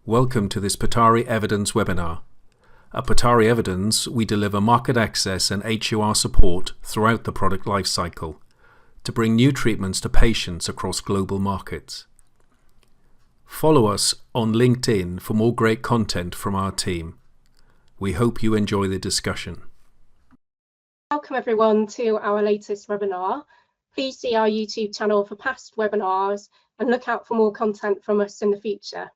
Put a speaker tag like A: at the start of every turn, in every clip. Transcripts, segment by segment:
A: Welcome to this Petauri Evidence webinar. At Petauri Evidence, we deliver market access and HUR support throughout the product lifecycle to bring new treatments to patients across global markets. Follow us on LinkedIn for more great content from our team. We hope you enjoy the discussion.
B: Welcome everyone to our latest webinar. Please see our YouTube channel for past webinars and look out for more content from us in the future.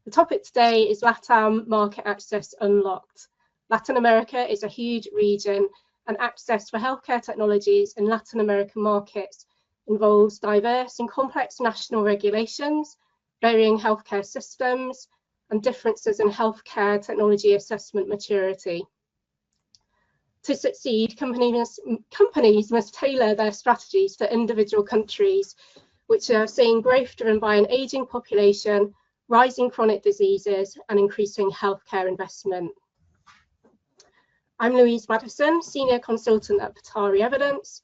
B: The topic today is LATAM Market Access Unlocked. Latin America is a huge region, and access for healthcare technologies in Latin American markets involves diverse and complex national regulations, varying healthcare systems, and differences in healthcare technology assessment maturity. To succeed, companies must tailor their strategies to individual countries, which are seeing growth driven by an aging population, rising chronic diseases, and increasing healthcare investment. I'm Louise Maddison, Senior Consultant at Petauri Evidence.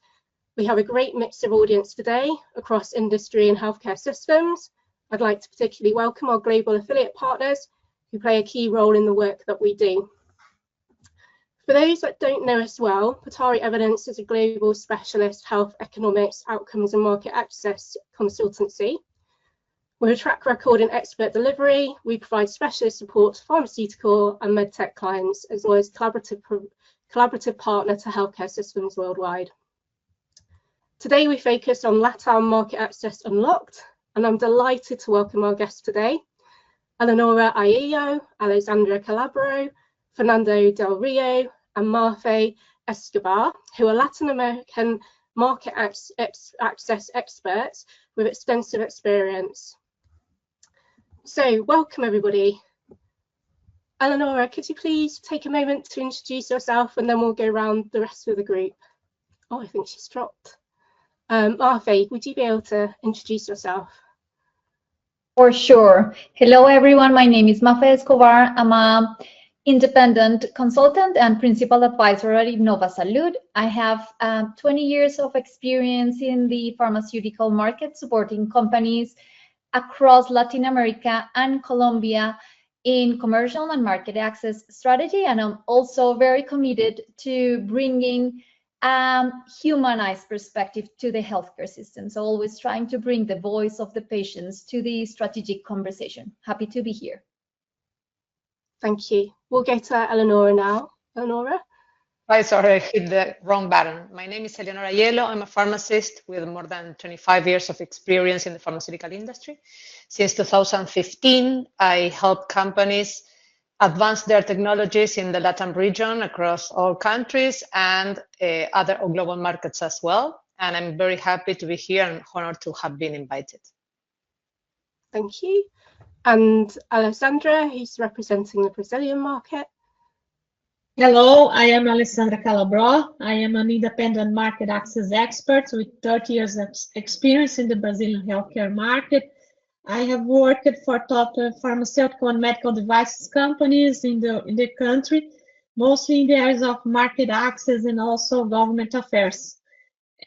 B: We have a great mix of audience today across industry and healthcare systems. I'd like to particularly welcome our global affiliate partners who play a key role in the work that we do. For those that don't know us well, Petauri Evidence is a global specialist health economics, outcomes and market access consultancy. With a track record in expert delivery, we provide specialist support to pharmaceutical and MedTech clients, as well as collaborative partner to healthcare systems worldwide. Today we focus on LATAM Market Access Unlocked, and I'm delighted to welcome our guests today, Eleonora Aiello, Alessandra Calabró, Fernando del Rio, and María Escobar, who are Latin American market access experts with extensive experience. So, welcome everybody. Eleonora, could you please take a moment to introduce yourself, and then we'll go around the rest of the group. Oh, I think she's dropped. María, would you be able to introduce yourself?
C: For sure. Hello everyone, my name is María Escobar. I'm an independent consultant and principal advisor at InnovaSalud. I have 20 years of experience in the pharmaceutical market, supporting companies across Latin America and Colombia in commercial and market access strategy. And I'm also very committed to bringing humanized perspective to the healthcare system. So always trying to bring the voice of the patients to the strategic conversation. Happy to be here.
B: Thank you. We'll go to Eleonora now. Eleonora?
D: Hi, sorry, I hit the wrong button. My name is Eleonora Aiello. I'm a pharmacist with more than 25 years of experience in the pharmaceutical industry. Since 2015, I help companies advance their technologies in the LATAM region across all countries and other global markets as well. And I'm very happy to be here and honored to have been invited.
B: Thank you. And Alessandra, who's representing the Brazilian market.
E: Hello, I am Alessandra Calabró. I am an independent market access expert with 30 years of experience in the Brazilian healthcare market. I have worked for top pharmaceutical and medical devices companies in the country, mostly in the areas of market access and also government affairs.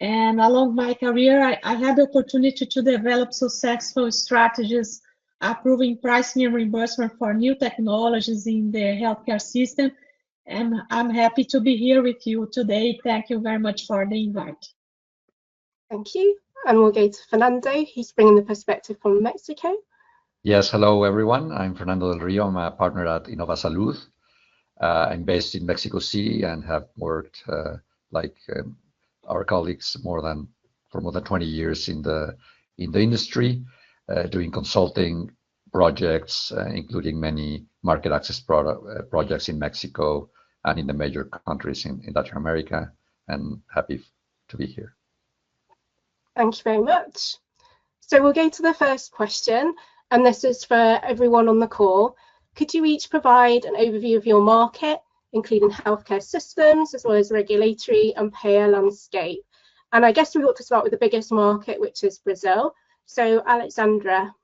E: And along my career, I had the opportunity to develop successful strategies approving pricing and reimbursement for new technologies in the healthcare system. And I'm happy to be here with you today. Thank you very much for the invite.
B: Thank you. And we'll go to Fernando, who's bringing the perspective from Mexico.
F: Yes, hello everyone. I'm Fernando del Rio. I'm a partner at InnovaSalud. I'm based in Mexico City and have worked like our colleagues for more than 20 years in the industry, doing consulting projects, including many market access projects in Mexico and in the major countries in Latin America, and happy to be here.
B: Thank you very much. So we'll go to the first question, and this is for everyone on the call. Could you each provide an overview of your market, including healthcare systems, as well as regulatory and payer landscape? And I guess we ought to start with the biggest market, which is Brazil. So Alessandra.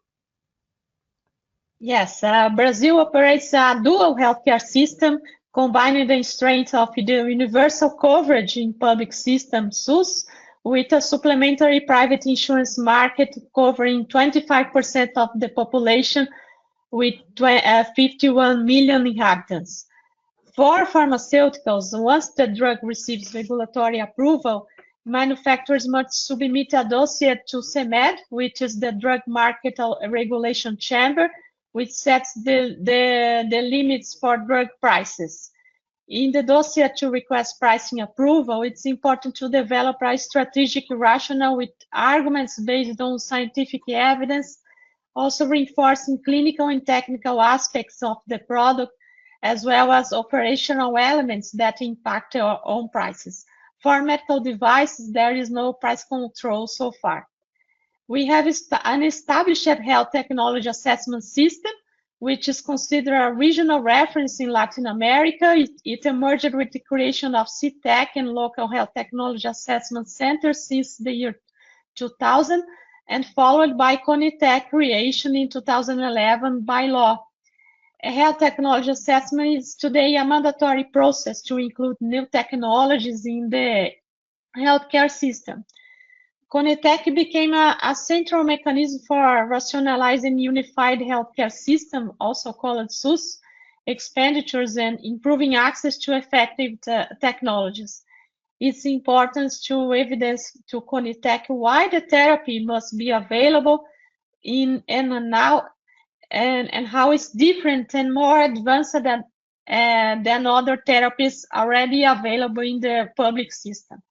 E: Yes, Brazil operates a dual healthcare system, combining the strength of the universal coverage in public system, SUS, with a supplementary private insurance market covering 25% of the population, with 51 million inhabitants. For pharmaceuticals, once the drug receives regulatory approval, manufacturers must submit a dossier to CEMED, which is the Drug Market Regulation Chamber, which sets the limits for drug prices. In the dossier to request pricing approval, it's important to develop a strategic rationale with arguments based on scientific evidence, also reinforcing clinical and technical aspects of the product, as well as operational elements that impact on prices. For medical devices, there is no price control so far. We have an established health technology assessment system, which is considered a regional reference in Latin America. It emerged with the creation of CENETEC and local health technology assessment centers since the year 2000, and followed by CONITEC creation in 2011 by law. A health technology assessment is today a mandatory process to include new technologies in the healthcare system. CONITEC became a central mechanism for rationalizing unified healthcare system, also called SUS, expenditures and improving access to effective technologies. It's important to evidence to CONITEC why the therapy must be available in and now, and how it's different and more advanced than other therapies already available in the public system.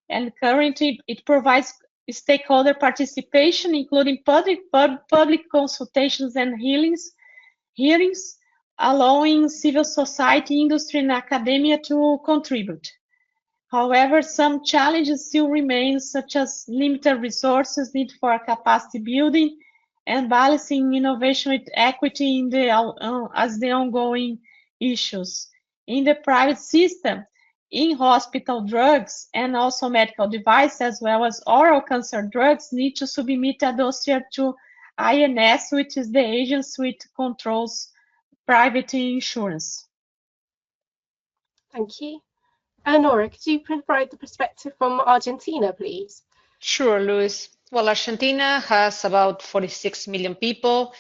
E: And currently, it provides stakeholder participation, including public consultations and hearings, allowing civil society, industry, and academia to contribute. However, some challenges still remain, such as limited resources, need for capacity building, and balancing innovation with equity in as the ongoing issues. In the private system, in-hospital drugs and also medical devices, as well as oral cancer drugs, need to submit a dossier to INS, which is the agency which controls private insurance.
B: Thank you. Eleonora, could you provide the perspective from Argentina, please?
D: Sure, Louise. Well, Argentina has about 46 million people.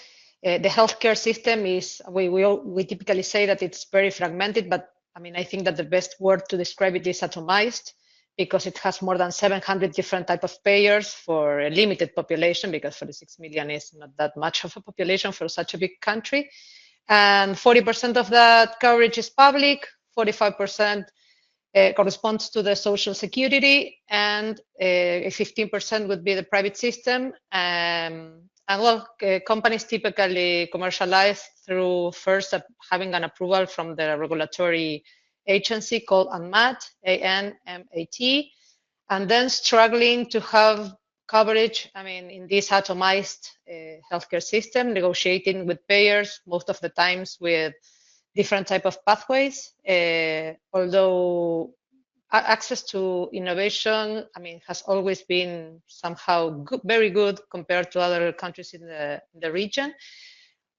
D: The healthcare system is, we typically say that it's very fragmented, but I mean, I think that the best word to describe it is atomized, because it has more than 700 different types of payers for a limited population, because 46 million is not that much of a population for such a big country. And 40% of that coverage is public, 45% corresponds to the social security, and 15% would be the private system. Companies typically commercialize through first having an approval from the regulatory agency called ANMAT, A-N-M-A-T, and then struggling to have coverage, I mean, in this atomized healthcare system, negotiating with payers, most of the times with different type of pathways, although access to innovation, I mean, has always been somehow good, very good compared to other countries in the region.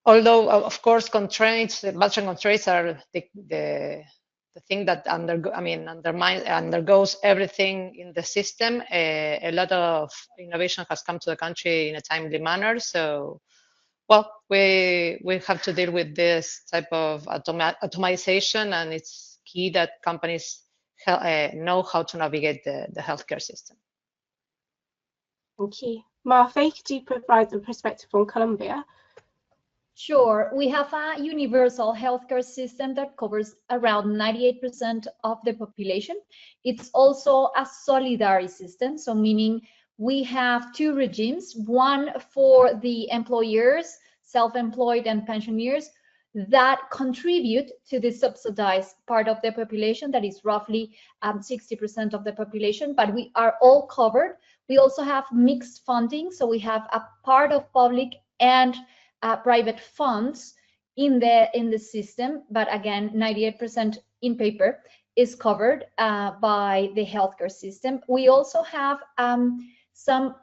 D: Although, of course, constraints, budget constraints are the thing that undergoes everything in the system. A lot of innovation has come to the country in a timely manner. So, well, we have to deal with this type of atomization, and it's key that companies know how to navigate the healthcare system.
B: Thank you. Martha, could you provide the perspective from Colombia?
C: Sure. We have a universal healthcare system that covers around 98% of the population. It's also a solidarity system, so meaning we have two regimes, one for the employers, self-employed and pensioners, that contribute to the subsidized part of the population, that is roughly 60% of the population, but we are all covered. We also have mixed funding, so we have a part of public and private funds in the system, but again, 98% in paper is covered by the healthcare system. We also have some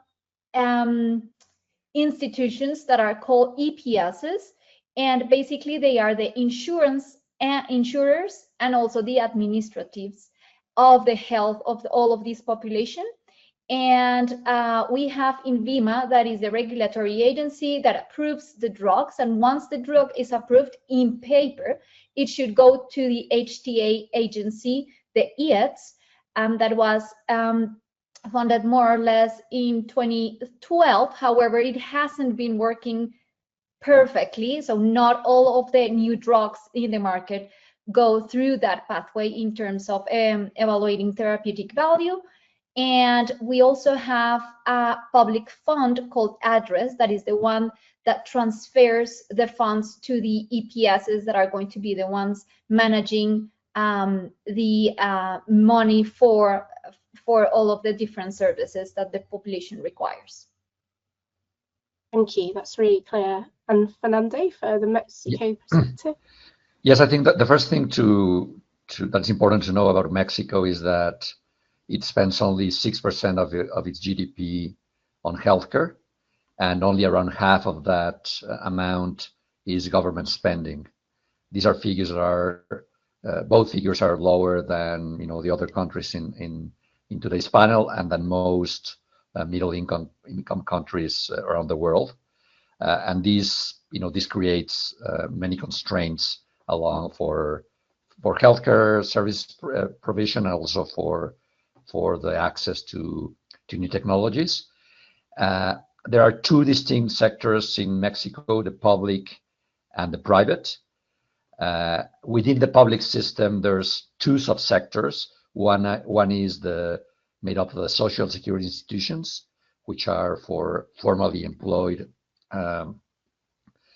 C: institutions that are called EPSs, and basically they are the insurers and also the administratives of the health of all of this population. And we have INVIMA, that is the regulatory agency that approves the drugs. And once the drug is approved in paper, it should go to the HTA agency, the IETS, that was funded more or less in 2012. However, it hasn't been working perfectly. So not all of the new drugs in the market go through that pathway in terms of evaluating therapeutic value. And we also have a public fund called ADDRESS, that is the one that transfers the funds to the EPSs that are going to be the ones managing the money for all of the different services that the population requires.
B: Thank you, that's really clear. And Fernando, for the Mexico perspective?
F: Yes, I think that the first thing that's important to know about Mexico is that it spends only 6% of its GDP on healthcare, and only around half of that amount is government spending. These are figures that are both figures are lower than the other countries in today's panel, and than most middle income countries around the world. And this creates many constraints along for healthcare service provision, and also for the access to new technologies. There are two distinct sectors in Mexico: the public and the private. Within the public system, there's two subsectors. One is made up of the social security institutions, which are for formally employed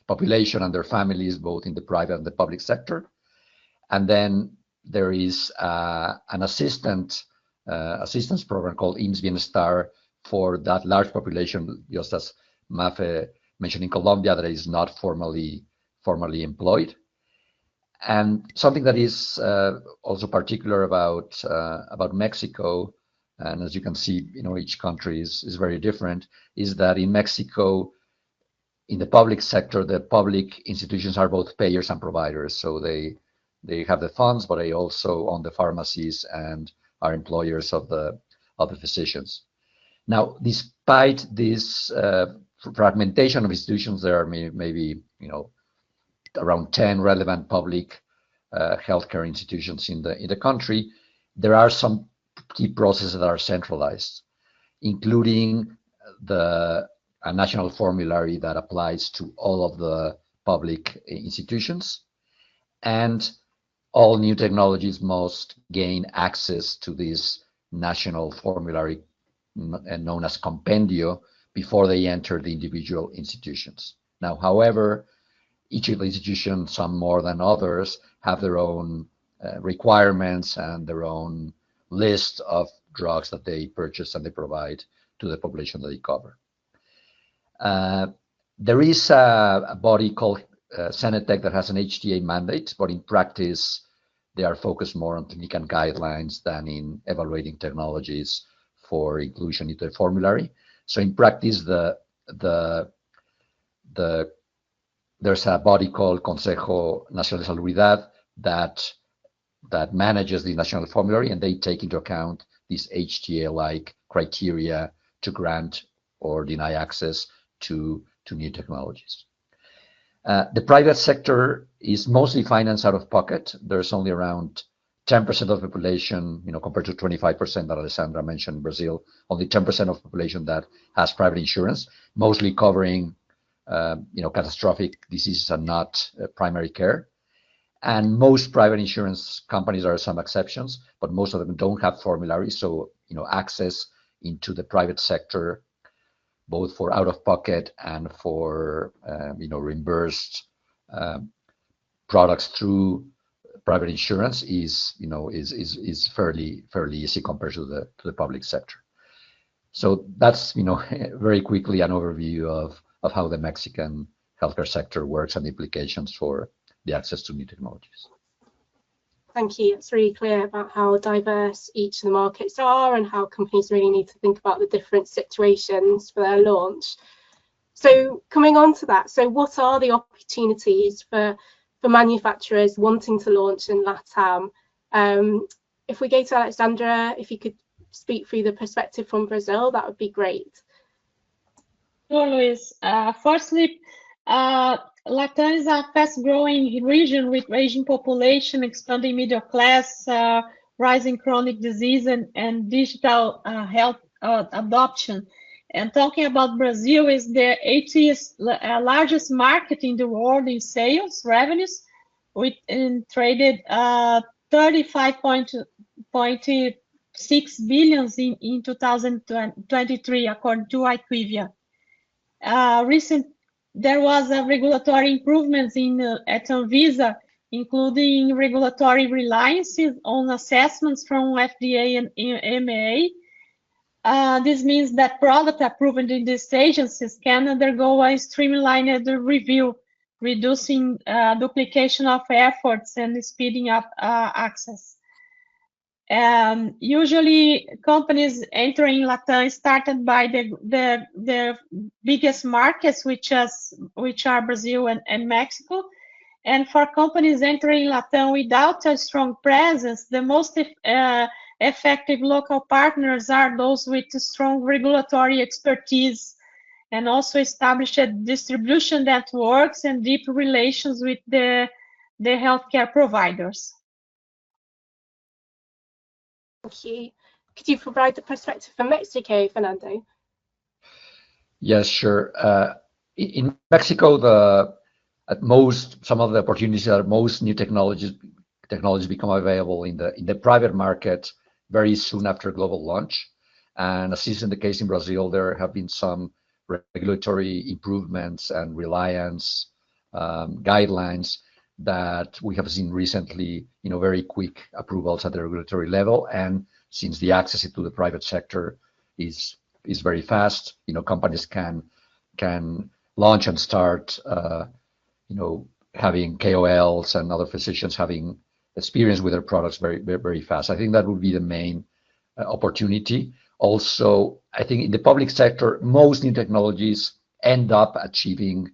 F: population and their families, both in the private and the public sector. And then there is an assistance program called IMSS Bienestar for that large population, just as Mafe mentioned, in Colombia, that is not formally employed. And something that is also particular about Mexico, and as you can see, each country is very different, is that in Mexico, in the public sector, the public institutions are both payers and providers. So they have the funds, but they also own the pharmacies and are employers of the physicians. Now, despite this fragmentation of institutions, there are maybe around 10 relevant public healthcare institutions in the country. There are some key processes that are centralized, including a national formulary that applies to all of the public institutions, and all new technologies must gain access to this national formulary known as compendio before they enter the individual institutions. Now, however, each of the institutions, some more than others, have their own requirements and their own list of drugs that they purchase and they provide to the population that they cover. There is a body called CENETEC that has an HTA mandate, but in practice, they are focused more on technical guidelines than in evaluating technologies for inclusion into the formulary. So in practice, there's a body called Consejo Nacional de Salubridad that manages the national formulary, and they take into account these HTA-like criteria to grant or deny access to new technologies. The private sector is mostly financed out of pocket. There's only around 10% of the population, compared to 25% that Alessandra mentioned in Brazil, only 10% of the population that has private insurance, mostly covering catastrophic diseases and not primary care. And most private insurance companies, there are some exceptions, but most of them don't have formularies. So, access into the private sector, both for out-of-pocket and for reimbursed products through private insurance is fairly easy compared to the public sector. So that's very quickly an overview of how the Mexican healthcare sector works and the implications for the access to new technologies.
B: Thank you. It's really clear about how diverse each of the markets are and how companies really need to think about the different situations for their launch. So coming on to that, so what are the opportunities for manufacturers wanting to launch in LATAM? If we go to Alessandra, if you could speak through the perspective from Brazil, that would be great.
E: Sure, Louise. Firstly, LATAM is a fast-growing region with aging population, expanding middle class, rising chronic disease, and digital health adoption. And talking about Brazil, is the 80th largest market in the world in sales revenues, with traded 35.6 billion in 2023, according to IQVIA. There was a regulatory improvements at Anvisa, including regulatory reliance on assessments from FDA and EMA. This means that products approved in these agencies can undergo a streamlined review, reducing duplication of efforts and speeding up access. Usually, companies entering LATAM started by the biggest markets, which are Brazil and Mexico. And for companies entering LATAM without a strong presence, the most effective local partners are those with strong regulatory expertise and also established distribution networks and deep relations with the healthcare providers.
B: Thank you. Could you provide the perspective from Mexico, Fernando?
F: Yes, sure. In Mexico, some of the opportunities are most new technologies become available in the private market very soon after global launch. And as is in the case in Brazil, there have been some regulatory improvements and reliance guidelines that we have seen recently, very quick approvals at the regulatory level. And since the access to the private sector is very fast, companies can launch and start, having KOLs and other physicians having experience with their products very, very, very fast. I think that would be the main opportunity. Also, I think in the public sector, most new technologies end up achieving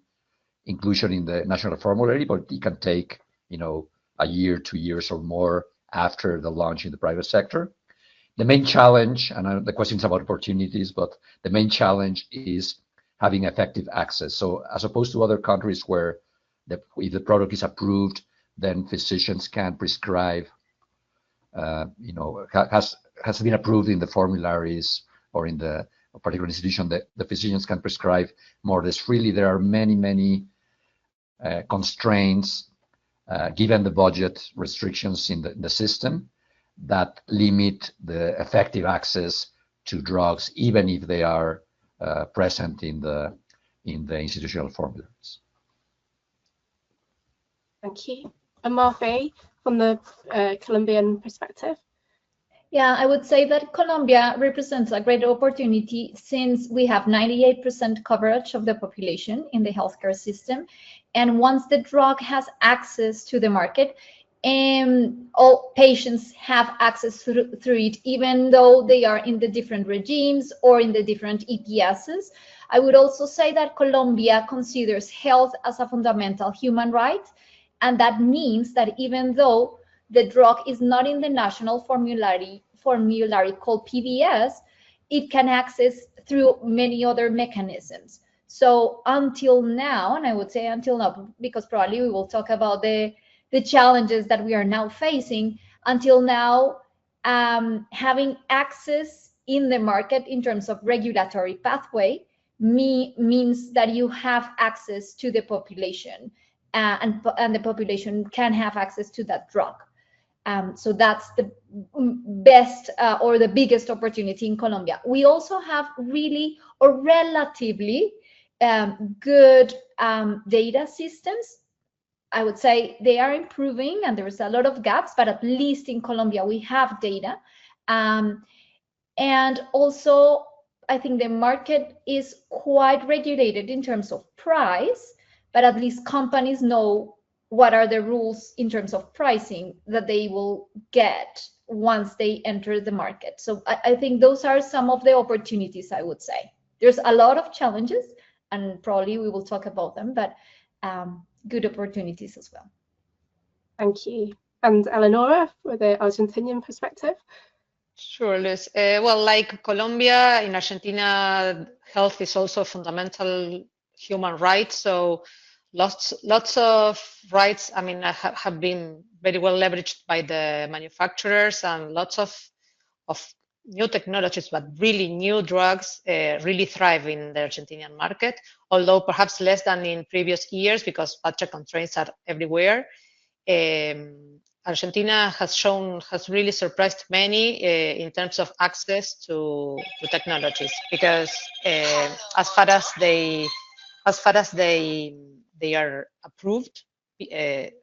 F: inclusion in the national formulary, but it can take, a year, 2 years or more after the launch in the private sector. The main challenge, and the question is about opportunities, but the main challenge is having effective access. So as opposed to other countries where if the product is approved, then physicians can prescribe, has been approved in the formularies or in the particular institution, that the physicians can prescribe more or less freely. There are many constraints given the budget restrictions in the system that limit the effective access to drugs, even if they are present in the institutional formularies.
B: Thank you. And Marfe, from the Colombian perspective.
C: Yeah, I would say that Colombia represents a great opportunity since we have 98% coverage of the population in the healthcare system. And once the drug has access to the market, all patients have access through it, even though they are in the different regimes or in the different ETSs. I would also say that Colombia considers health as a fundamental human right. And that means that even though the drug is not in the national formulary called PBS, it can access through many other mechanisms. So until now, and I would say until now, because probably we will talk about the challenges that we are now facing, until now, having access in the market in terms of regulatory pathway means that you have access to the population, and the population can have access to that drug. So that's the best or the biggest opportunity in Colombia. We also have really or relatively good data systems. I would say they are improving and there's a lot of gaps, but at least in Colombia we have data. And also, I think the market is quite regulated in terms of price, but at least companies know what are the rules in terms of pricing that they will get once they enter the market. So I think those are some of the opportunities, I would say. There's a lot of challenges, and probably we will talk about them, but good opportunities as well.
B: Thank you. And Eleonora, for the Argentinian perspective.
D: Sure, Liz. Well, like Colombia, in Argentina, health is also a fundamental human right. So lots of rights, I mean, have been very well leveraged by the manufacturers, and lots of new technologies, but really new drugs really thrive in the Argentinian market, although perhaps less than in previous years because budget constraints are everywhere. Argentina has really surprised many in terms of access to technologies, because as far as they are approved,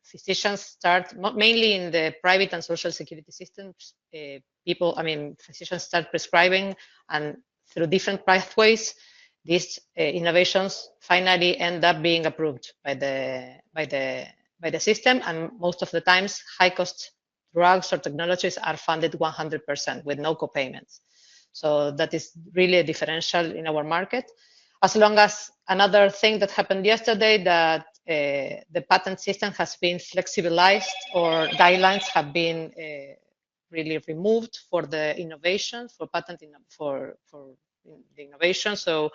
D: physicians start, mainly in the private and social security systems, physicians start prescribing, and through different pathways, these innovations finally end up being approved by the system, and most of the times high-cost drugs or technologies are funded 100% with no co-payments. So that is really a differential in our market. As long as another thing that happened yesterday, that the patent system has been flexibilized, or guidelines have been really removed for the innovation, for the innovation. So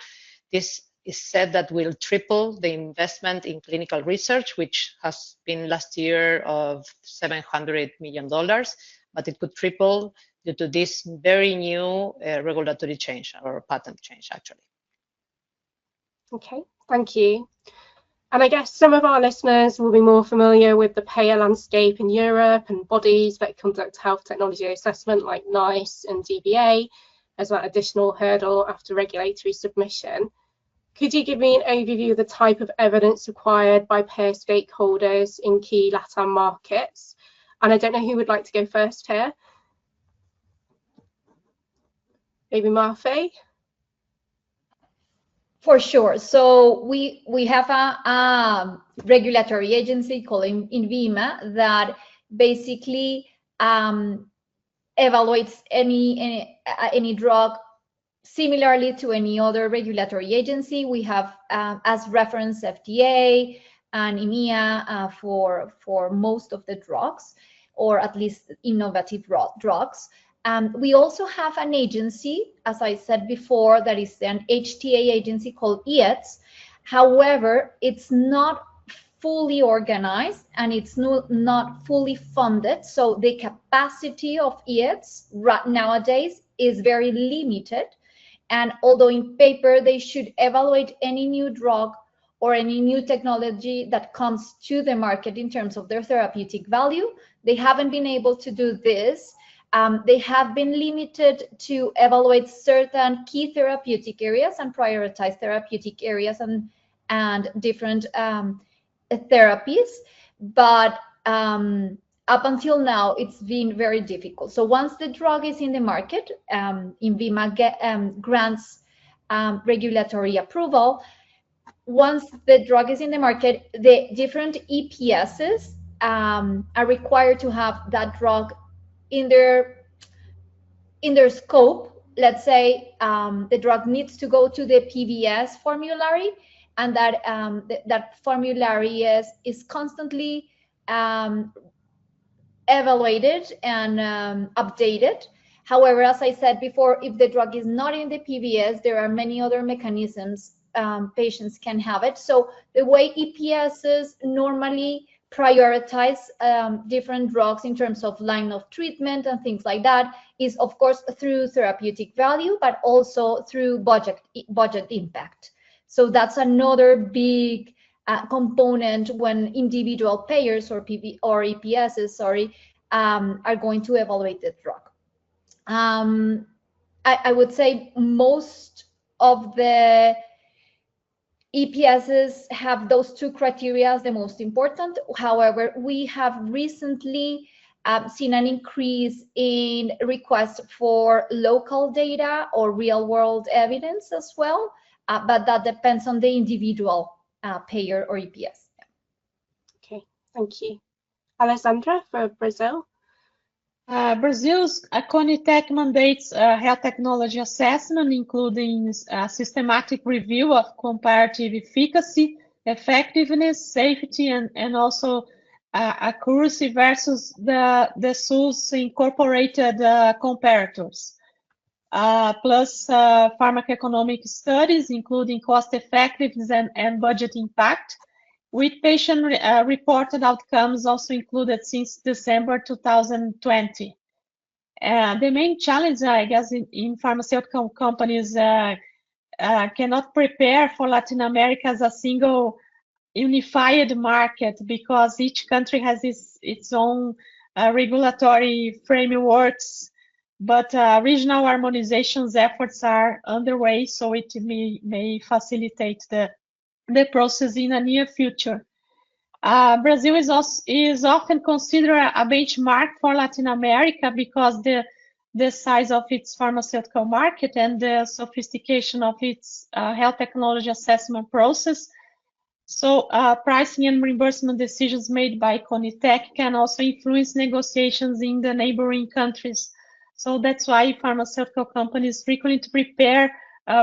D: this is said that will triple the investment in clinical research, which has been last year of $700 million, but it could triple due to this very new regulatory change, or patent change, actually.
B: Okay, thank you. And I guess some of our listeners will be more familiar with the payer landscape in Europe and bodies that conduct health technology assessment like NICE and DBA as an additional hurdle after regulatory submission. Could you give me an overview of the type of evidence required by payer stakeholders in key LATAM markets? And I don't know who would like to go first here. Maybe Marfe?
C: For sure. So we have a regulatory agency called INVIMA that basically evaluates any drug similarly to any other regulatory agency. We have as reference FDA and EMEA for most of the drugs, or at least innovative drugs. We also have an agency, as I said before, that is an HTA agency called IETS. However, it's not fully organized and it's not fully funded. So the capacity of IETS nowadays is very limited. And although in paper they should evaluate any new drug or any new technology that comes to the market in terms of their therapeutic value, they haven't been able to do this. They have been limited to evaluate certain key therapeutic areas and prioritize therapeutic areas and different therapies. But up until now, it's been very difficult. So once the drug is in the market, INVIMA grants regulatory approval. Once the drug is in the market, the different EPSs are required to have that drug in their scope. Let's say the drug needs to go to the PBS formulary, and that formulary is constantly evaluated and updated. However, as I said before, if the drug is not in the PBS, there are many other mechanisms patients can have it. So the way EPSs normally prioritize different drugs in terms of line of treatment and things like that is, of course, through therapeutic value, but also through budget impact. So that's another big component when individual payers or EPSs, are going to evaluate the drug. I would say most of the EPSs have those two criteria as the most important. However, we have recently seen an increase in requests for local data or real-world evidence as well, but that depends on the individual payer or EPS.
B: Okay, thank you. Alessandra, for Brazil.
E: Brazil's CONITEC mandates health technology assessment, including a systematic review of comparative efficacy, effectiveness, safety, and also accuracy versus the SUS incorporated comparators, plus pharmacoeconomic studies, including cost effectiveness and budget impact, with patient reported outcomes also included since December 2020. The main challenge, I guess, in pharmaceutical companies cannot prepare for Latin America as a single unified market, because each country has its own regulatory frameworks, but regional harmonizations efforts are underway, so it may facilitate the process in the near future. Brazil is often considered a benchmark for Latin America because the size of its pharmaceutical market and the sophistication of its health technology assessment process. So pricing and reimbursement decisions made by CONITEC can also influence negotiations in the neighboring countries. So that's why pharmaceutical companies frequently prepare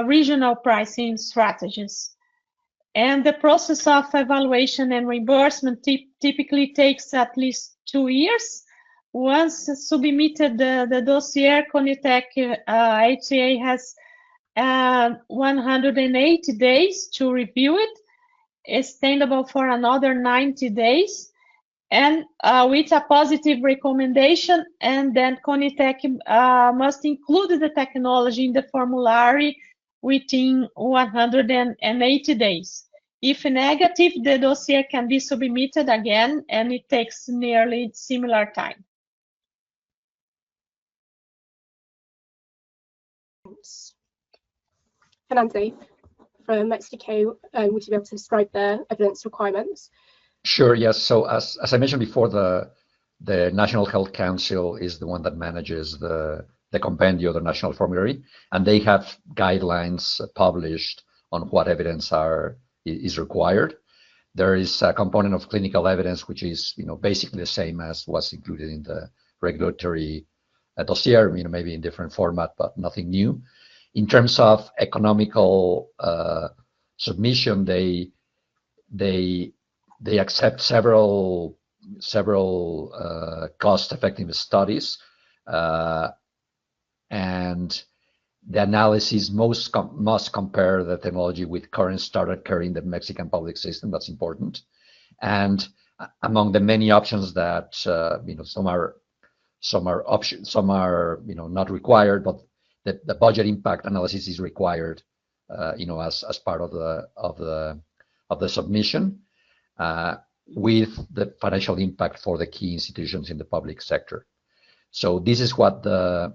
E: regional pricing strategies. And the process of evaluation and reimbursement typically takes at least 2 years. Once submitted the dossier, CONITEC HTA has 180 days to review it, extendable for another 90 days, and with a positive recommendation, and then CONITEC must include the technology in the formulary within 180 days. If negative, the dossier can be submitted again, and it takes nearly similar time.
B: Thanks. Fernando, from Mexico, would you be able to describe the evidence requirements?
F: Sure, yes. So as I mentioned before, the National Health Council is the one that manages the compendium, the national formulary, and they have guidelines published on what evidence is required. There is a component of clinical evidence, which is basically the same as was included in the regulatory dossier, maybe in different format, but nothing new. In terms of economical submission, they accept several cost-effective studies, and the analysis must compare the technology with current standard care in the Mexican public system. That's important. And among the many options that some are options, some are not required, but the budget impact analysis is required, as part of the submission, with the financial impact for the key institutions in the public sector. So this is what there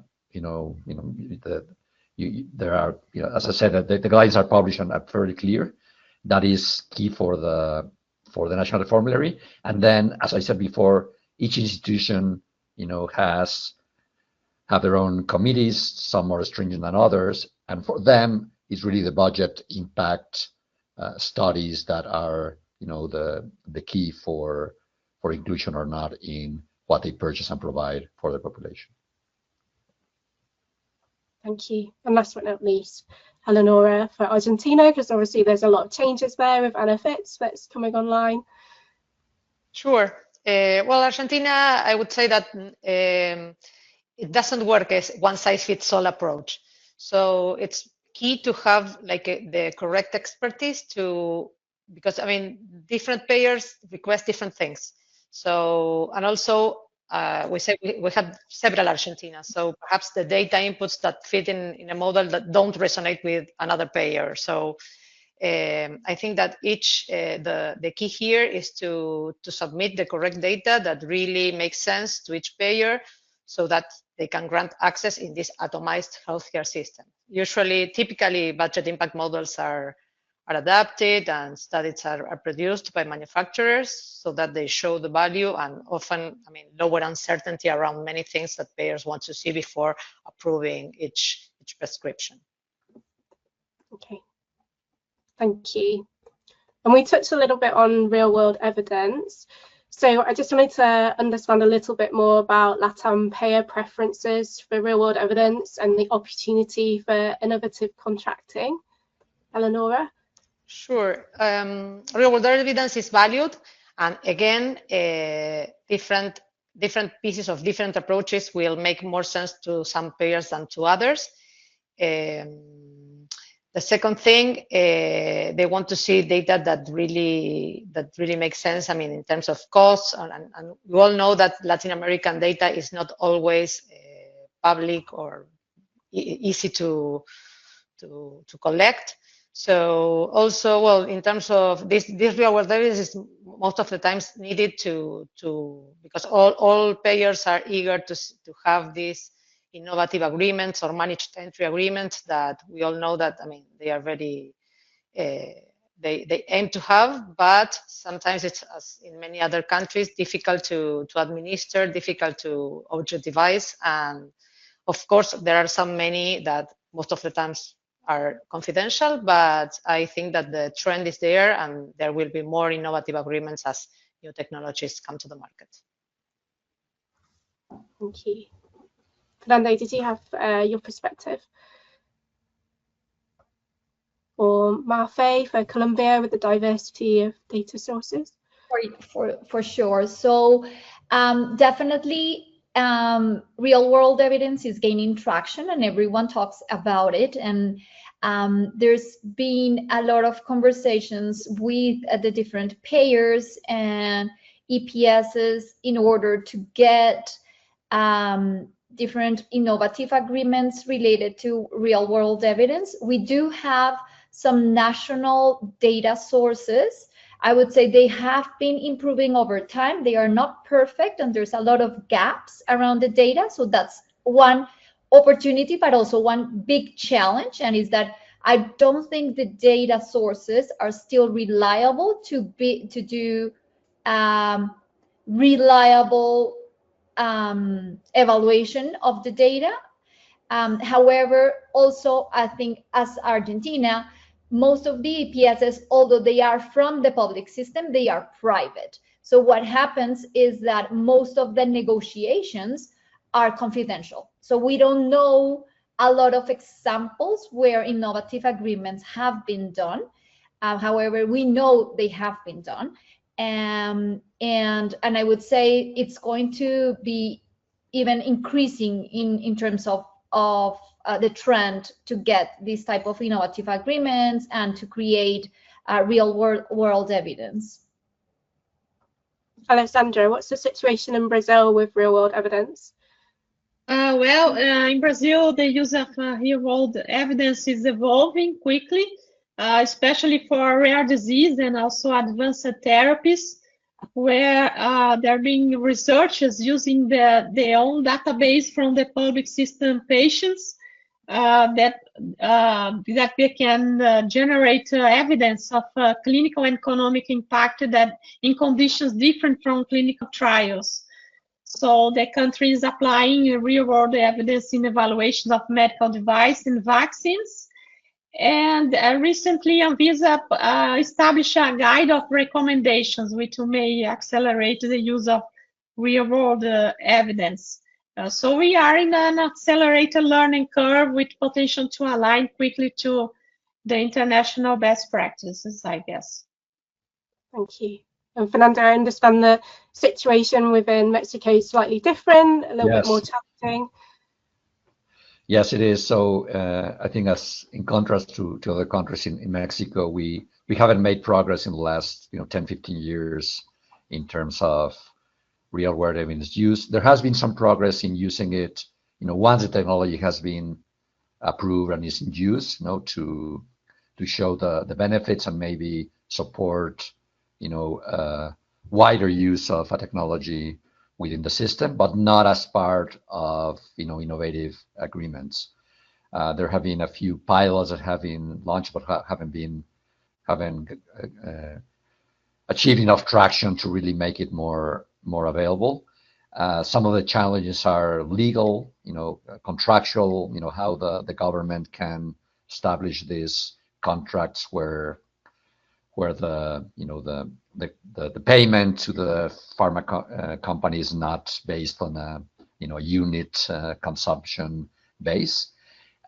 F: are, as I said, the guidelines are published and are fairly clear. That is key for the national formulary. And then, as I said before, each institution, have their own committees, some more stringent than others, and for them, it's really the budget impact studies that are, the key for inclusion or not in what they purchase and provide for the population.
B: Thank you. And last but not least, Eleonora for Argentina, because obviously there's a lot of changes there with ANEFiTS that's coming online.
D: Sure. Well, Argentina, I would say that it doesn't work as one-size-fits-all approach. So it's key to have the correct expertise because different payers request different things. So, and also we have several Argentinas, so perhaps the data inputs that fit in a model that don't resonate with another payer. So I think that the key here is to submit the correct data that really makes sense to each payer, so that they can grant access in this atomized healthcare system. Typically, budget impact models are adapted and studies are produced by manufacturers so that they show the value and often, lower uncertainty around many things that payers want to see before approving each prescription.
B: Okay, thank you. And we touched a little bit on real-world evidence. So I just wanted to understand a little bit more about LATAM payer preferences for real-world evidence and the opportunity for innovative contracting. Eleonora?
D: Sure. Real-world evidence is valued And again, different pieces of different approaches will make more sense to some payers than to others. The second thing, they want to see data that really makes sense. I mean, in terms of costs, and we all know that Latin American data is not always public or easy to collect. So also, well, in terms of this real world evidence is most of the times needed because all payers are eager to have these innovative agreements or managed entry agreements that we all know that, I mean, they are very, they aim to have, but sometimes it's, as in many other countries, difficult to administer, difficult to devise. And of course, there are many that most of the times are confidential, but I think that the trend is there and there will be more innovative agreements as new technologies come to the market.
B: Thank you. Fernando, did you have your perspective? Or Mafe for Colombia with the diversity of data sources?
C: For sure. So definitely real world evidence is gaining traction and everyone talks about it. And there's been a lot of conversations with the different payers and EPSs in order to get different innovative agreements related to real world evidence. We do have some national data sources. I would say they have been improving over time. They are not perfect and there's a lot of gaps around the data. So that's one opportunity, but also one big challenge. And is that I don't think the data sources are still reliable to do reliable evaluation of the data. However, also I think as Argentina, most of the EPSs, although they are from the public system, they are private. So what happens is that most of the negotiations are confidential. So we don't know a lot of examples where innovative agreements have been done. However, we know they have been done. And I would say it's going to be even increasing in terms of the trend to get these type of innovative agreements and to create real world evidence.
B: Alessandra, what's the situation in Brazil with real world evidence?
E: In Brazil, the use of real world evidence is evolving quickly, especially for rare disease and also advanced therapies, where there are being researchers using their own database from the public system patients that they can generate evidence of clinical and economic impact that in conditions different from clinical trials. So the country is applying real-world evidence in evaluation of medical devices and vaccines. And recently, Anvisa established a guide of recommendations which may accelerate the use of real-world evidence. So we are in an accelerated learning curve with potential to align quickly to the international best practices, I guess.
B: Thank you. And Fernando, I understand the situation within Mexico is slightly different, a little bit more challenging.
F: Yes, it is. So I think as in contrast to other countries in Mexico, we haven't made progress in the last 10, 15 years in terms of real world evidence use. There has been some progress in using it, once the technology has been approved and is in use, to show the benefits and maybe support wider use of a technology within the system, but not as part of innovative agreements. There have been a few pilots that have been launched, but haven't achieved enough traction to really make it more available. Some of the challenges are legal, contractual, how the government can establish these contracts where the payment to the pharma company is not based on a unit consumption base,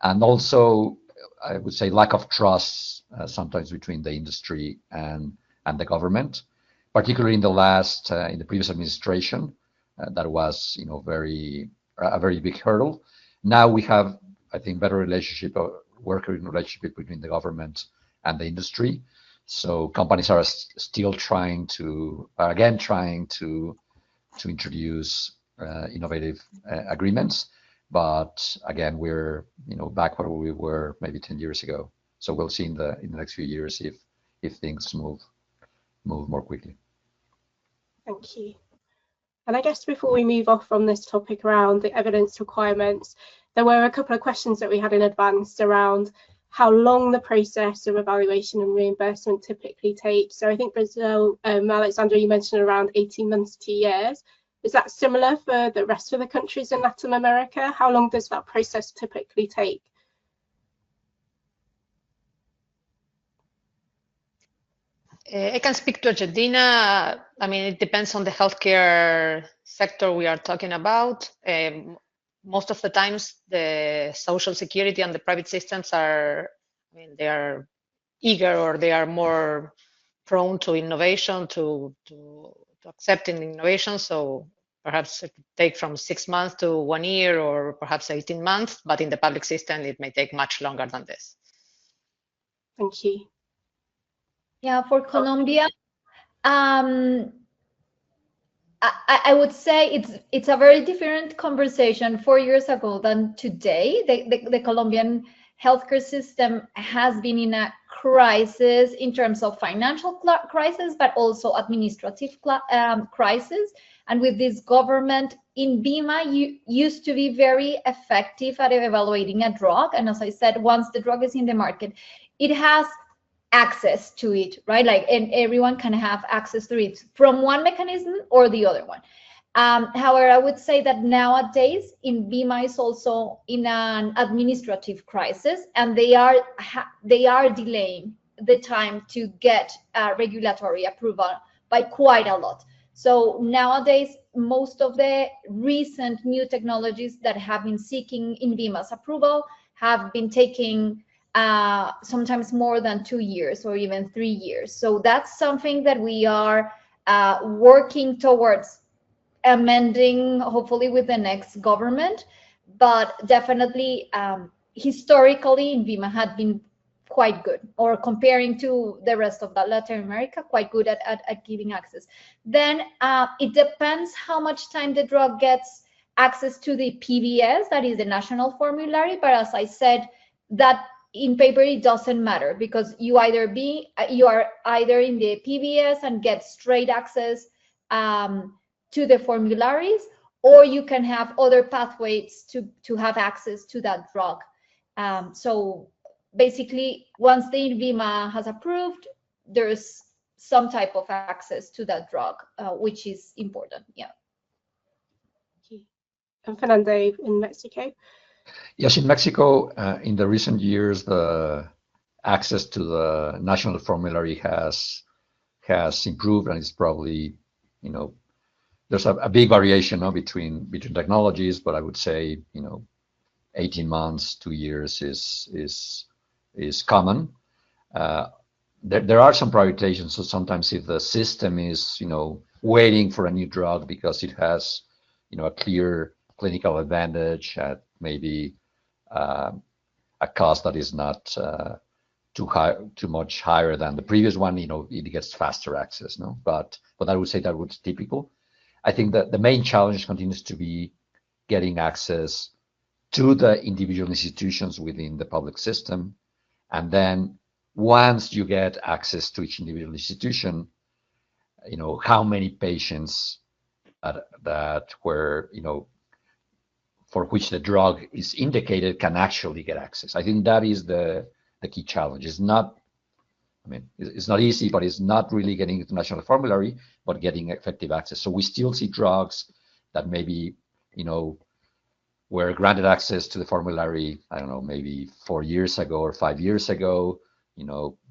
F: and also I would say lack of trust sometimes between the industry and the government, particularly in the previous administration, that was, a very big hurdle. Now we have, I think, better working relationship between the government and the industry. So companies are still trying to introduce innovative agreements, but again, we're back where we were maybe 10 years ago. So we'll see in the next few years if things move more quickly.
B: Thank you. And I guess before we move off from this topic around the evidence requirements, there were a couple of questions that we had in advance around how long the process of evaluation and reimbursement typically takes. So I think Brazil, Alessandra, you mentioned around 18 months to 2 years. Is that similar for the rest of the countries in Latin America? How long does that process typically take?
D: I can speak to Argentina. I mean, it depends on the healthcare sector we are talking about. Most of the times, the social security and the private systems they are eager, or they are more prone to innovation, to accepting innovation. So perhaps it could take from 6 months to 1 year, or perhaps 18 months. But in the public system, it may take much longer than this.
B: Thank you.
C: Yeah, for Colombia, I would say it's a very different conversation 4 years ago than today. The Colombian healthcare system has been in a crisis in terms of financial crisis, but also administrative crisis. And with this government, INVIMA used to be very effective at evaluating a drug. And as I said, once the drug is in the market, it has access to it, right? And everyone can have access to it from one mechanism or the other one. However, I would say that nowadays INVIMA is also in an administrative crisis, and they are delaying the time to get regulatory approval by quite a lot. So nowadays, most of the recent new technologies that have been seeking INVIMA's approval have been taking sometimes more than 2 years or even 3 years. So that's something that we are working towards amending, hopefully with the next government. But definitely, historically, INVIMA had been quite good, or comparing to the rest of Latin America, quite good at giving access. Then it depends how much time the drug gets access to the PBS, that is the national formulary. But as I said, that in paper it doesn't matter, because you are either in the PBS and get straight access to the formularies, or you can have other pathways to have access to that drug. So basically, once the INVIMA has approved, there's some type of access to that drug, which is important. Yeah.
B: Okay. And Fernando in Mexico.
F: Yes, in Mexico, in the recent years, the access to the national formulary has improved, and it's probably, there's a big variation between technologies, but I would say 18 months, 2 years is common. There are some prioritizations. So sometimes if the system is waiting for a new drug because it has a clear clinical advantage at maybe a cost that is not too much higher than the previous one, it gets faster access. No, but I would say that was typical. I think that the main challenge continues to be getting access to the individual institutions within the public system, and then once you get access to each individual institution, how many patients that were for which the drug is indicated can actually get access. I think that is the key challenge. It's not easy, but it's not really getting into national formulary, but getting effective access. So we still see drugs that maybe, were granted access to the formulary, I don't know, maybe 4 years ago or 5 years ago.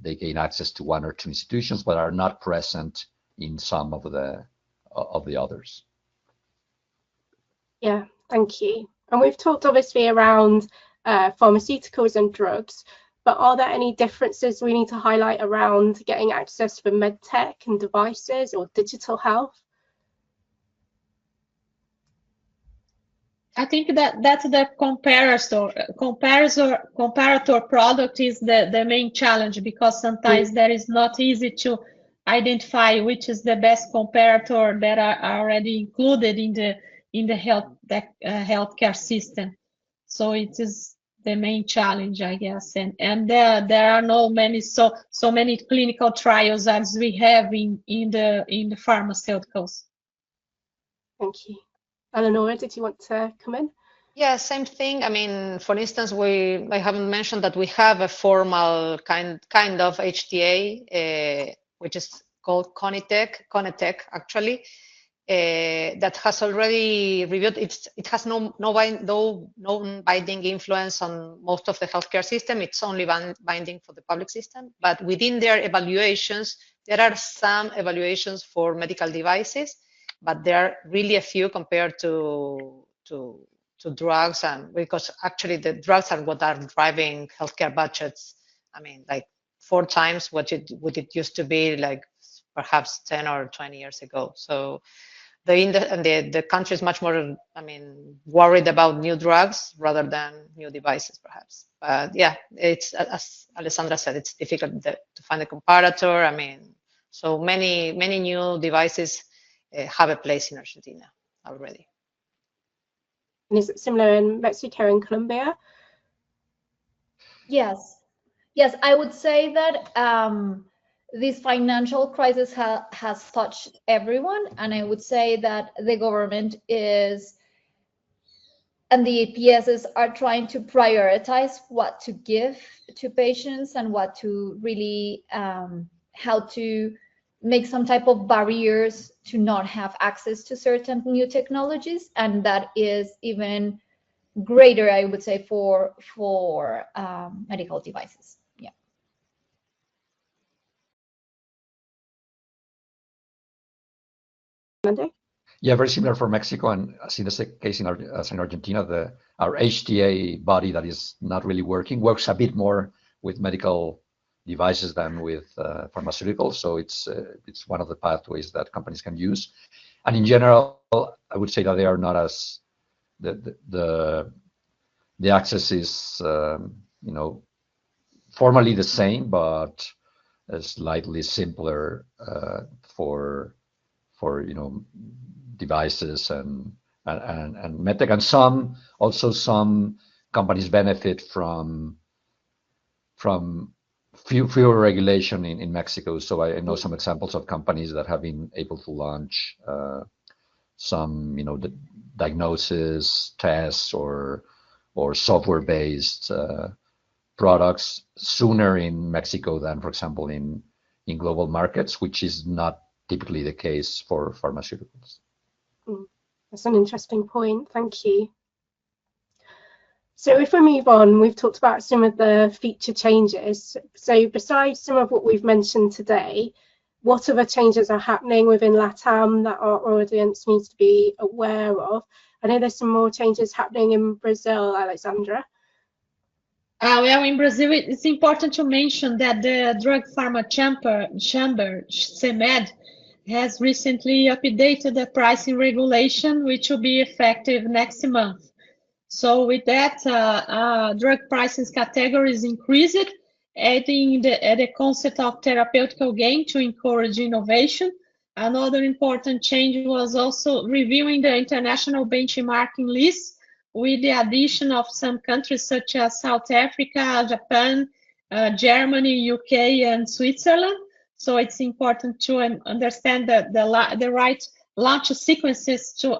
F: They gain access to 1 or 2 institutions, but are not present in some of the others.
B: Yeah, thank you. And we've talked obviously around pharmaceuticals and drugs, but are there any differences we need to highlight around getting access for MedTech and devices or digital health?
E: I think that's the comparator product is the main challenge, because sometimes that is not easy to identify which is the best comparator that are already included in the healthcare system. So it is the main challenge, I guess, and there are so many clinical trials as we have in the pharmaceuticals.
B: Thank you. Eleonora, did you want to come in?
D: Yeah, same thing. I mean, for instance, I haven't mentioned that we have a formal kind of HTA, which is called CONITEC actually, that has already reviewed. It has no binding influence on most of the healthcare system. It's only binding for the public system. But within their evaluations, there are some evaluations for medical devices, but there are really a few compared to drugs, and because actually the drugs are what are driving healthcare budgets. I mean, like 4 times what it used to be, like perhaps 10 or 20 years ago. So the country is much more, I mean, worried about new drugs rather than new devices, perhaps. But yeah, it's, as Alessandra said, it's difficult to find a comparator. I mean, so many new devices have a place in Argentina already.
B: And is it similar in Mexico and Colombia?
C: Yes, I would say that this financial crisis has touched everyone, and I would say that the government and the APSs are trying to prioritize what to give to patients and what to really, how to make some type of barriers to not have access to certain new technologies, and that is even greater, I would say, for medical devices. Yeah.
B: Fernando?
F: Yeah, very similar for Mexico, and as in the case in Argentina, our HTA body that is not really works a bit more with medical devices than with pharmaceuticals. So it's one of the pathways that companies can use. And in general, I would say that they are not as the access is formally the same, but slightly simpler for devices and MedTech, and some companies benefit from fewer regulation in Mexico. So I know some examples of companies that have been able to launch some the diagnosis tests or software-based products sooner in Mexico than, for example, in global markets, which is not typically the case for pharmaceuticals.
B: That's an interesting point. Thank you. So if we move on, we've talked about some of the feature changes. So besides some of what we've mentioned today, what other changes are happening within LATAM that our audience needs to be aware of? I know there's some more changes happening in Brazil, Alessandra.
E: Well, in Brazil, it's important to mention that the Drug Pharma Chamber, CEMED, has recently updated the pricing regulation, which will be effective next month. So with that, drug pricing categories increased, adding the concept of therapeutical gain to encourage innovation. Another important change was also reviewing the international benchmarking list with the addition of some countries such as South Africa, Japan, Germany, UK, and Switzerland. So it's important to understand the right launch sequences to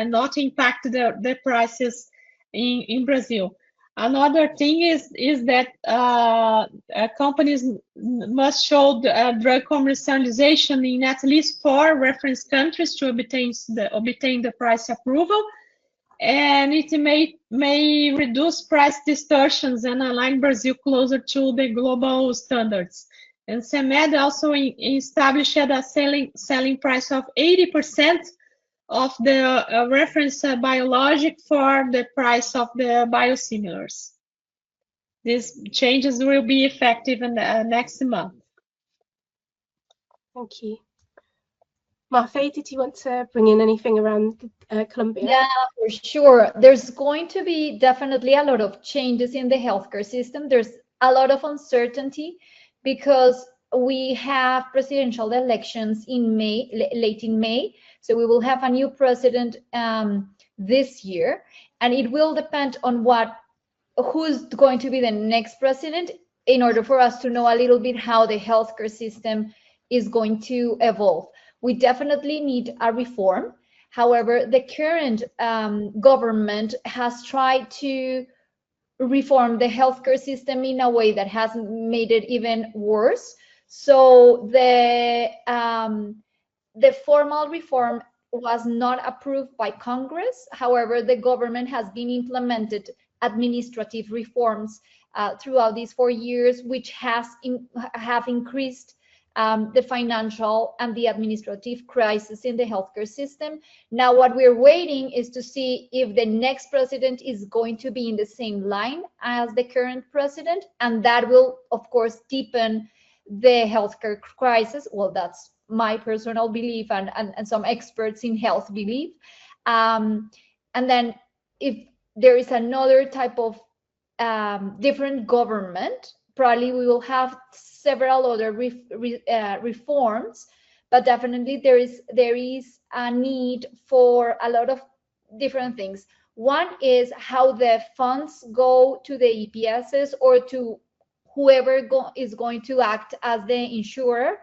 E: not impact the prices in Brazil. Another thing is that companies must show drug commercialization in at least 4 reference countries to obtain the price approval, and it may reduce price distortions and align Brazil closer to the global standards. And CEMED also established a selling price of 80% of the reference biologic for the price of the biosimilars. These changes will be effective in next month.
B: Thank you. Mafe, did you want to bring in anything around Colombia?
C: Yeah, for sure. There's going to be definitely a lot of changes in the healthcare system. There's a lot of uncertainty because we have presidential elections in May, late in May. So we will have a new president this year, and it will depend on who's going to be the next president in order for us to know a little bit how the healthcare system is going to evolve. We definitely need a reform. However, the current government has tried to reform the healthcare system in a way that has made it even worse. So the formal reform was not approved by Congress. However, the government has been implemented administrative reforms throughout these 4 years, which have increased the financial and the administrative crisis in the healthcare system. Now, what we're waiting is to see if the next president is going to be in the same line as the current president, and that will, of course, deepen the healthcare crisis. Well, that's my personal belief, and some experts in health believe. And then if there is another type of different government, probably we will have several other reforms, but definitely there is a need for a lot of different things. One is how the funds go to the EPSs or to whoever is going to act as the insurer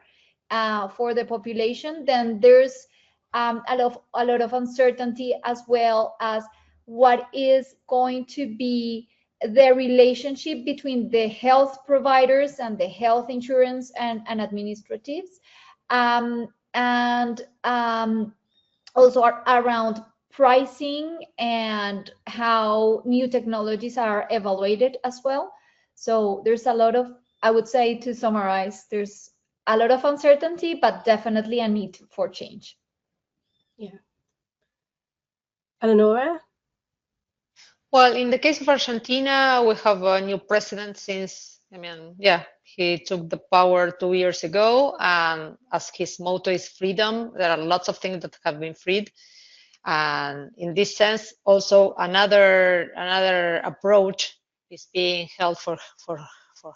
C: for the population. Then there's a lot of uncertainty, as well as what is going to be the relationship between the health providers and the health insurance and administratives, and also around pricing and how new technologies are evaluated as well. So there's a lot of, I would say, to summarize, there's a lot of uncertainty, but definitely a need for change.
B: Yeah. Eleonora?
D: Well, in the case of Argentina, we have a new president since, he took the power 2 years ago. And as his motto is freedom, there are lots of things that have been freed. And in this sense, also another approach is being held for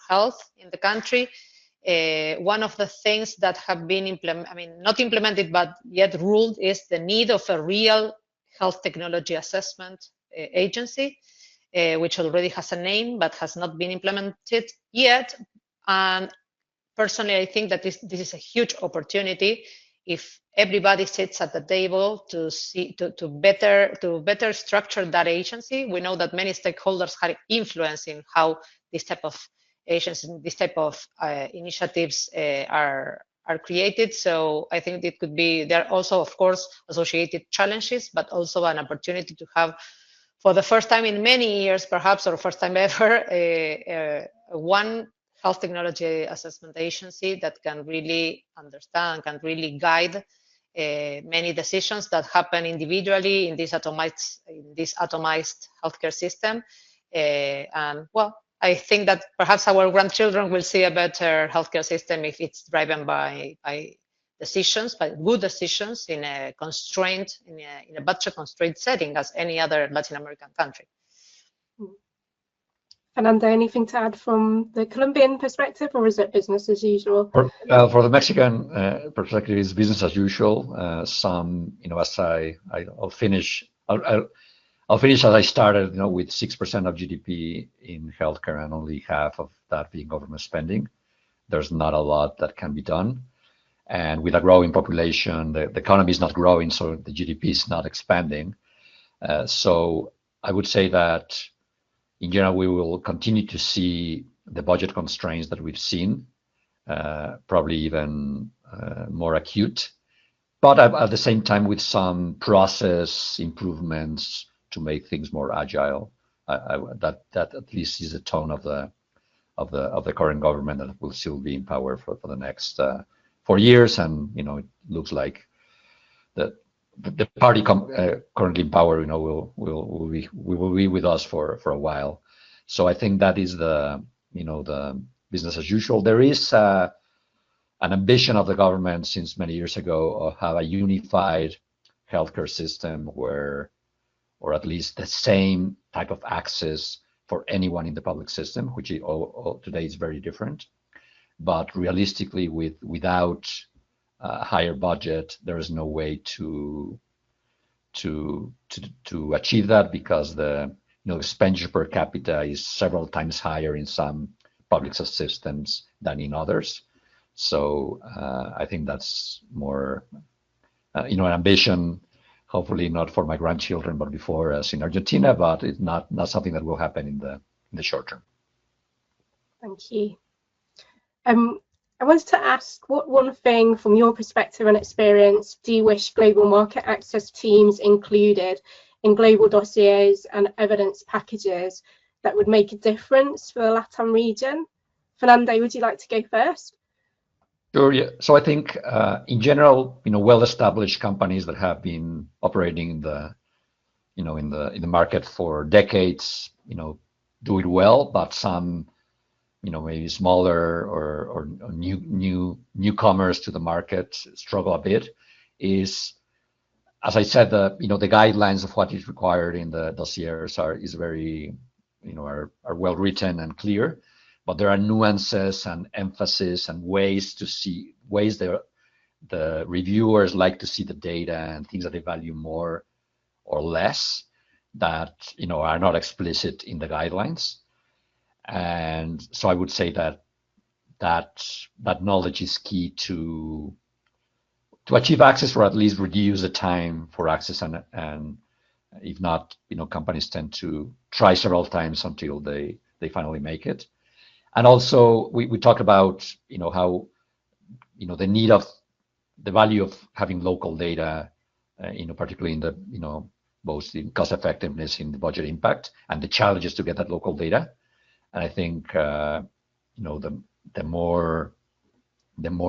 D: health in the country. One of the things that have been not implemented, but yet ruled, is the need of a real health technology assessment agency, which already has a name but has not been implemented yet. And personally, I think that this is a huge opportunity if everybody sits at the table to better structure that agency. We know that many stakeholders have influence in how this type of agencies, this type of initiatives are created. So I think it could be, there are also, of course, associated challenges, but also an opportunity to have, for the first time in many years, perhaps, or first time ever, one health technology assessment agency that can really understand, can really guide many decisions that happen individually in this atomized healthcare system. And well, I think that perhaps our grandchildren will see a better healthcare system if it's driven by decisions, by good decisions in a constraint, in a budget constraint setting, as any other Latin American country.
B: Fernanda, anything to add from the Colombian perspective, or is it business as usual?
F: For the Mexican perspective, it's business as usual. I'll finish as I started, with 6% of GDP in healthcare and only half of that being government spending. There's not a lot that can be done. And with a growing population, the economy is not growing, so the GDP is not expanding. So I would say that in general, we will continue to see the budget constraints that we've seen, probably even more acute, but at the same time with some process improvements to make things more agile. That at least is the tone of the current government that will still be in power for the next 4 years, and it looks like the party currently in power, will be with us for a while. So I think that is the business as usual. There is an ambition of the government since many years ago of have a unified healthcare system where, or at least the same type of access for anyone in the public system, which today is very different. But realistically, without a higher budget, there is no way to achieve that, because the expenditure per capita is several times higher in some public systems than in others. So I think that's more an ambition, hopefully not for my grandchildren, but before us in Argentina, but it's not something that will happen in the short term.
B: Thank you. I wanted to ask, what one thing from your perspective and experience do you wish global market access teams included in global dossiers and evidence packages that would make a difference for the LATAM region? Fernando, would you like to go first?
F: Sure. Yeah. So I think in general, well-established companies that have been operating in the market for decades, do it well, but some maybe smaller or newcomers to the market struggle a bit. Is, as I said, the guidelines of what is required in the dossiers are well written and clear, but there are nuances and emphasis and ways the reviewers like to see the data and things that they value more or less that are not explicit in the guidelines. And so I would say that knowledge is key to achieve access, or at least reduce the time for access, and if not, companies tend to try several times until they finally make it. And also we talked about how the need of the value of having local data, particularly in the both in cost effectiveness, in the budget impact, and the challenges to get that local data. And I think the more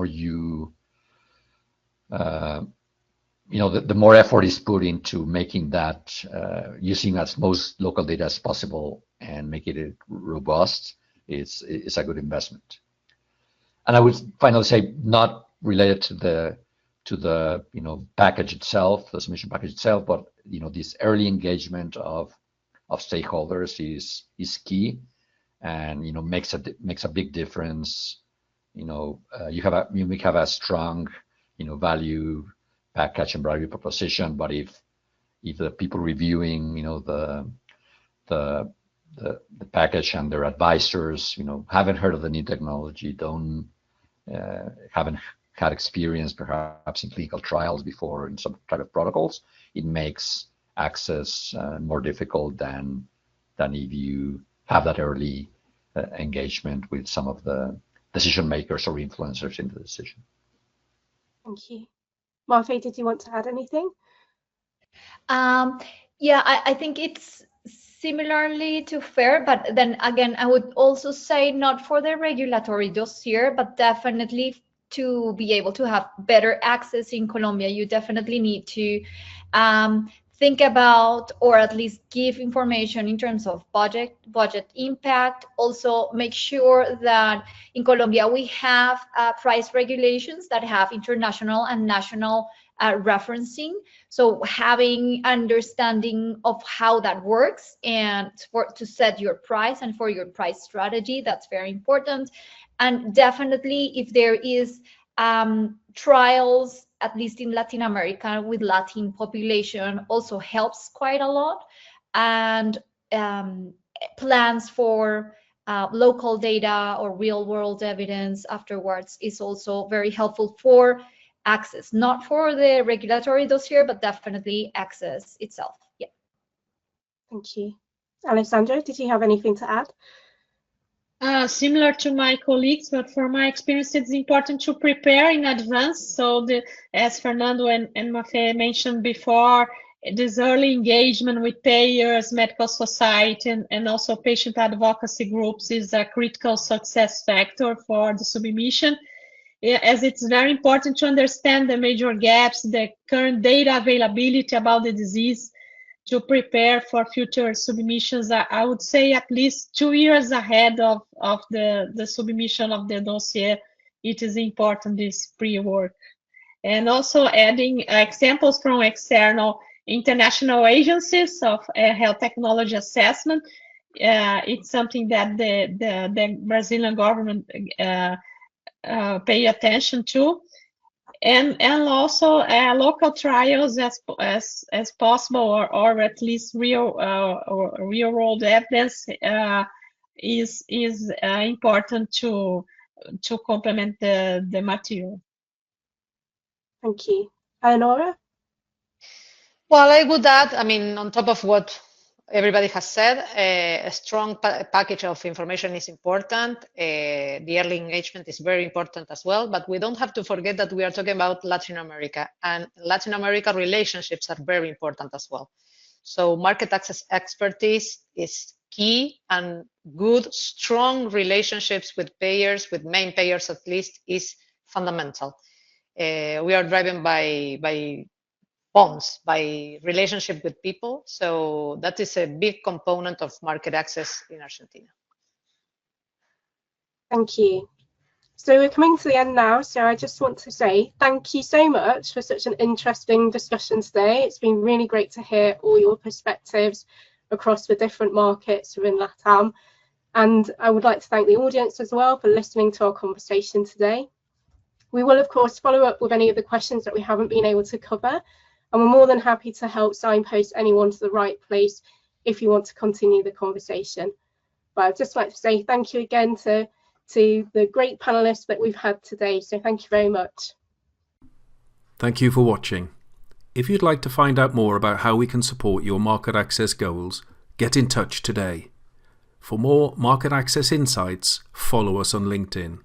F: you the more effort is put into making that using as most local data as possible and making it robust, it's a good investment. And I would finally say, not related to the package itself, the submission package itself, but this early engagement of stakeholders is key, and makes a big difference. You may have a strong value package and value proposition, but if the people reviewing the package and their advisors haven't heard of the new technology, haven't had experience perhaps in clinical trials before in some type of protocols, it makes access more difficult than if you have that early engagement with some of the decision makers or influencers in the decision.
B: Thank you. Martha, did you want to add anything?
C: Yeah, I think it's similarly to FAIR, but then again, I would also say not for the regulatory dossier, but definitely to be able to have better access in Colombia, you definitely need to think about, or at least give information in terms of budget impact. Also make sure that in Colombia we have price regulations that have international and national referencing. So having understanding of how that works and to set your price and for your price strategy, that's very important. And definitely if there is trials, at least in Latin America, with Latin population also helps quite a lot. And plans for local data or real world evidence afterwards is also very helpful for access, not for the regulatory dossier, but definitely access itself. Yeah.
B: Thank you. Alessandra, did you have anything to add?
E: Similar to my colleagues, but for my experience, it's important to prepare in advance. So as Fernando and Mafe mentioned before, this early engagement with payers, medical society, and also patient advocacy groups is a critical success factor for the submission, as it's very important to understand the major gaps, the current data availability about the disease, to prepare for future submissions. I would say at least 2 years ahead of the submission of the dossier, it is important, this pre-work. And also adding examples from external international agencies of health technology assessment. It's something that the Brazilian government pay attention to. And also local trials as possible, or at least real world evidence is important to complement the material.
B: Thank you. Eleonora?
D: Well, I would add, I mean, on top of what everybody has said, a strong package of information is important. The early engagement is very important as well, but we don't have to forget that we are talking about Latin America, and Latin America relationships are very important as well. So market access expertise is key, and good, strong relationships with payers, with main payers at least, is fundamental. We are driven by bonds, by relationship with people. So that is a big component of market access in Argentina.
B: Thank you. So we're coming to the end now. So I just want to say thank you so much for such an interesting discussion today. It's been really great to hear all your perspectives across the different markets within LATAM. And I would like to thank the audience as well for listening to our conversation today. We will, of course, follow up with any of the questions that we haven't been able to cover. And we're more than happy to help signpost anyone to the right place if you want to continue the conversation. But I'd just like to say thank you again to the great panelists that we've had today. So thank you very much.
A: Thank you for watching. If you'd like to find out more about how we can support your market access goals, get in touch today. For more market access insights, follow us on LinkedIn.